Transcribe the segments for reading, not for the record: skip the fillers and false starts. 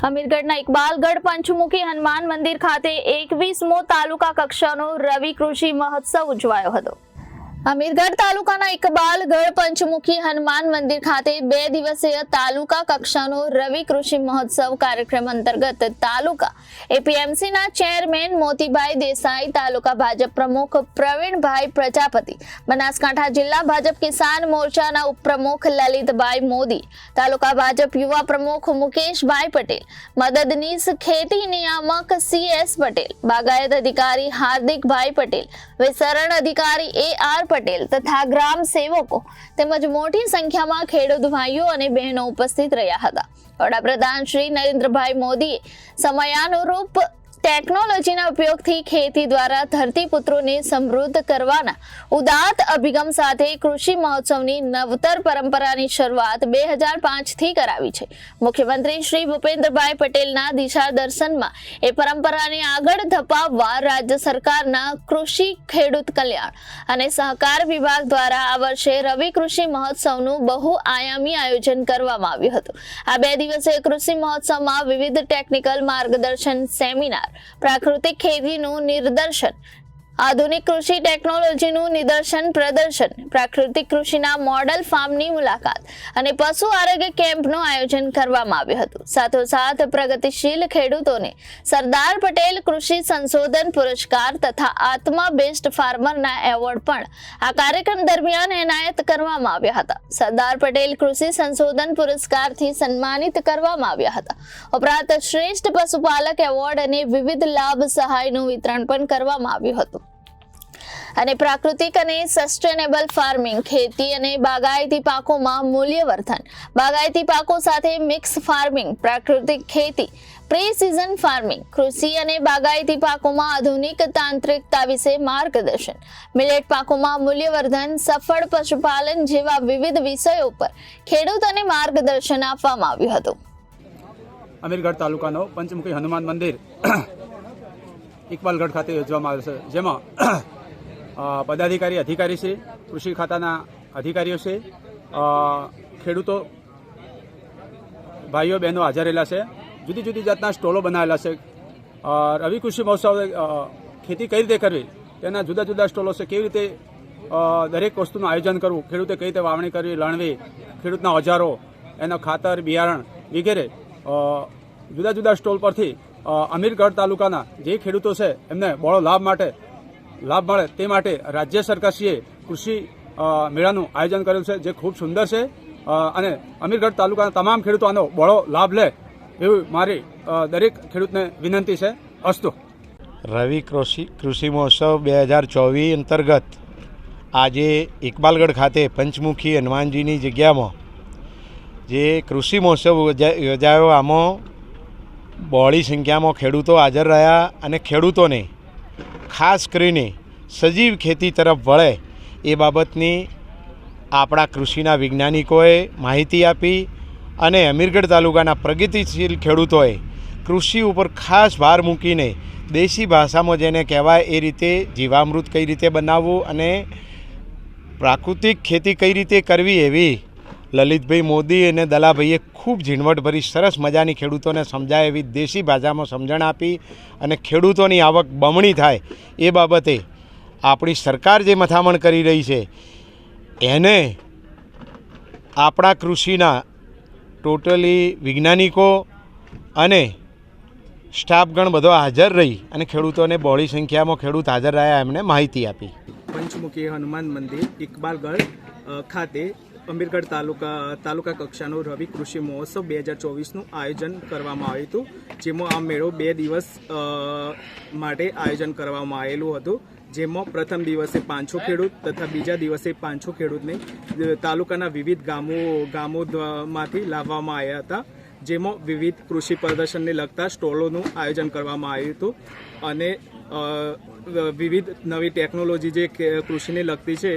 અમીરગઢના ઇકબાલગઢ પંચમુખી હનુમાન મંદિર ખાતે 21મો તાલુકા કક્ષાનો રવિ કૃષિ મહોત્સવ ઉજવાયો હતો। અમીરગઢ તાલુકાના ઇકબાલગઢ પંચમુખી હનુમાન મંદિર ખાતે 2 દિવસીય તાલુકા કક્ષાનો રવિ કૃષિ મહોત્સવ કાર્યક્રમ અંતર્ગત તાલુકા એપીએમસીના ચેરમેન મોતીભાઈ દેસાઈ, તાલુકા ભાજપ પ્રમુખ પ્રવીણભાઈ પ્રજાપતિ, બનાસકાંઠા જિલ્લા ભાજપ કિસાન મોરચાના ઉપપ્રમુખ લલિતભાઈ મોદી, તાલુકા ભાજપ યુવા પ્રમુખ મુકેશભાઈ પટેલ, મદદનીશ ખેતી નિયામક CS પટેલ, બાગાયત અધિકારી હાર્દિકભાઈ પટેલ, વિસ્તરણ અધિકારી AR પટેલ તથા ગ્રામ સેવકો તેમજ મોટી સંખ્યામાં ખેડૂત ભાઈઓ અને બહેનો ઉપસ્થિત રહ્યા હતા। વડાપ્રધાન શ્રી નરેન્દ્રભાઈ મોદીએ સમયાનુરૂપ ટેકનોલોજીના ઉપયોગથી ખેતી દ્વારા ધરતીપુત્રોને સમૃદ્ધ કરવાના ઉદાત્ત અભિગમ સાથે કૃષિ મહોત્સવની નવતર પરંપરાની શરૂઆત 2005 થી કરાવી છે। મુખ્યમંત્રી શ્રી ભૂપેન્દ્રભાઈ પટેલના દિશા દર્શનમાં એ પરંપરાને આગળ ધપાવવા રાજ્ય સરકારના કૃષિ, ખેડૂત કલ્યાણ અને સહકાર વિભાગ દ્વારા આ વર્ષે રવિ કૃષિ મહોત્સવનું બહુઆયામી આયોજન કરવામાં આવ્યું હતું। આ 2 દિવસીય કૃષિ મહોત્સવમાં વિવિધ ટેકનિકલ માર્ગદર્શન સેમિનાર, પ્રાકૃતિક ખેતીનું નિદર્શન, આધુનિક કૃષિ ટેકનોલોજીનું નિદર્શન પ્રદર્શન, પ્રાકૃતિક કૃષિના મોડલ ફાર્મની મુલાકાત અને પશુ આરોગ્ય કેમ્પનું આયોજન કરવામાં આવ્યું હતું। સાથોસાથ પ્રગતિશીલ ખેડૂતોને સરદાર પટેલ કૃષિ સંશોધન પુરસ્કાર તથા આત્મા બેસ્ટ ફાર્મરના એવોર્ડ પણ આ કાર્યક્રમ દરમિયાન એનાયત કરવામાં આવ્યા હતા। સરદાર પટેલ કૃષિ સંશોધન પુરસ્કારથી સન્માનિત કરવામાં આવ્યા હતા। ઉપરાંત શ્રેષ્ઠ પશુપાલક એવોર્ડ અને વિવિધ લાભ સહાયનું વિતરણ પણ કરવામાં આવ્યું હતું। અને પ્રાકૃતિક અને સસ્ટેનેબલ ફાર્મિંગ, ખેતી અને બાગાયતી પાકોમાં મૂલ્યવર્ધન, બાગાયતી પાકો સાથે મિક્સ ફાર્મિંગ, પ્રાકૃતિક ખેતી, પ્રી-સીઝન ફાર્મિંગ, કૃષિ અને બાગાયતી પાકોમાં આધુનિક તાંત્રિકતા વિશે માર્ગદર્શન, મિલેટ પાકોમાં મૂલ્યવર્ધન, સફળ પશુપાલન જેવા વિવિધ વિષયો પર ખેડૂતોને માર્ગદર્શન આપવામાં આવ્યું હતું। અમીરગઢ તાલુકાનો પંચમુખી હનુમાન મંદિર ઇકબાલગઢ ખાતે યોજવામાં આવ્યો છે, જેમાં પદાધિકારી, અધિકારી છે, કૃષિ ખાતાના અધિકારીઓ છે, ખેડૂતો ભાઈઓ બહેનો હાજર રહેલા છે। જુદી જુદી જાતના સ્ટોલો બનાવેલા છે। રવિ કૃષિ મહોત્સવ ખેતી કઈ રીતે કરવી તેના જુદા જુદા સ્ટોલો છે। કેવી રીતે દરેક વસ્તુનું આયોજન કરવું, ખેડૂતે કઈ રીતે વાવણી કરવી, લણવી, ખેડૂતના ઓજારો, એનો ખાતર, બિયારણ વગેરે જુદા જુદા સ્ટોલ પરથી અમીરગઢ તાલુકાના જે ખેડૂતો છે એમને બહોળો લાભ મળે તે માટે રાજ્ય સરકારશ્રીએ કૃષિ મેળાનું આયોજન કરેલું છે, જે ખૂબ સુંદર છે અને અમીરગઢ તાલુકાના તમામ ખેડૂતો આનો બહોળો લાભ લે એવી મારી દરેક ખેડૂતને વિનંતી છે। અસ્તુ। રવિ કૃષિ મહોત્સવ 2024 અંતર્ગત આજે ઇકબાલગઢ ખાતે પંચમુખી હનુમાનજીની જગ્યામાં જે કૃષિ મહોત્સવ યોજાયો, આમાં બહોળી સંખ્યામાં ખેડૂતો હાજર રહ્યા અને ખેડૂતોને ખાસ કરીને સજીવ ખેતી તરફ વળે એ બાબતની આપણા કૃષિના વૈજ્ઞાનિકોએ માહિતી આપી અને અમીરગઢ તાલુકાના પ્રગતિશીલ ખેડૂતોએ કૃષિ ઉપર ખાસ ભાર મૂકીને દેશી ભાષામાં જેને કહેવાય એ રીતે જીવામૃત કઈ રીતે બનાવવું અને પ્રાકૃતિક ખેતી કઈ રીતે કરવી એવી લલિતભાઈ મોદી અને દલાભાઈએ ખૂબ ઝીણવટભરી સરસ મજાની ખેડૂતોને સમજાય એવી દેશી ભાષામાં સમજણ આપી અને ખેડૂતોની આવક બમણી થાય એ બાબતે આપણી સરકાર જે મથામણ કરી રહી છે એને આપણા કૃષિના ટોટલી વૈજ્ઞાનિકો અને સ્ટાફગણ બધો હાજર રહી અને ખેડૂતોને બહોળી સંખ્યામાં ખેડૂત હાજર રહ્યા એમણે માહિતી આપી। પંચમુખી હનુમાન મંદિર ઇકબાલગઢ ખાતે અમીરગઢ તાલુકા કક્ષાનો રવિ કૃષિ મહોત્સવ 2024નું આયોજન કરવામાં આવ્યું હતું, જેમાં આ મેળો 2 દિવસ માટે આયોજન કરવામાં આવેલું હતું, જેમાં પ્રથમ દિવસે 500 ખેડૂત તથા બીજા દિવસે 500 ખેડૂતને તાલુકાના વિવિધ ગામોમાંથી લાવવામાં આવ્યા હતા, જેમાં વિવિધ કૃષિ પ્રદર્શનને લગતા સ્ટોલોનું આયોજન કરવામાં આવ્યું હતું અને વિવિધ નવી ટેકનોલોજી જે કૃષિને લગતી છે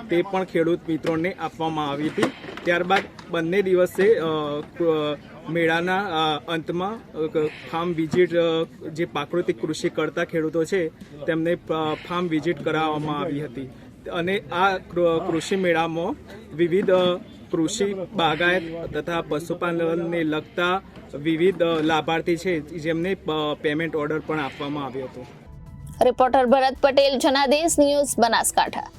તે પણ ખેડૂત મિત્રોને આપવામાં આવી હતી। ત્યારબાદ બંને દિવસે મેળાના અંતમાં ફાર્મ વિઝિટ, જે પ્રાકૃતિક કૃષિ કરતા ખેડૂતો છે તેમને ફાર્મ વિઝિટ કરાવવામાં આવી હતી અને આ કૃષિ મેળામાં વિવિધ કૃષિ બાગાયત તથા પશુપાલનને લગતા વિવિધ લાભાર્થી છે જેમને પેમેન્ટ ઓર્ડર પણ આપવામાં આવ્યો હતો. રિપોર્ટર ભરત પટેલ, જનાદેશ ન્યૂઝ, બનાસકાંઠા.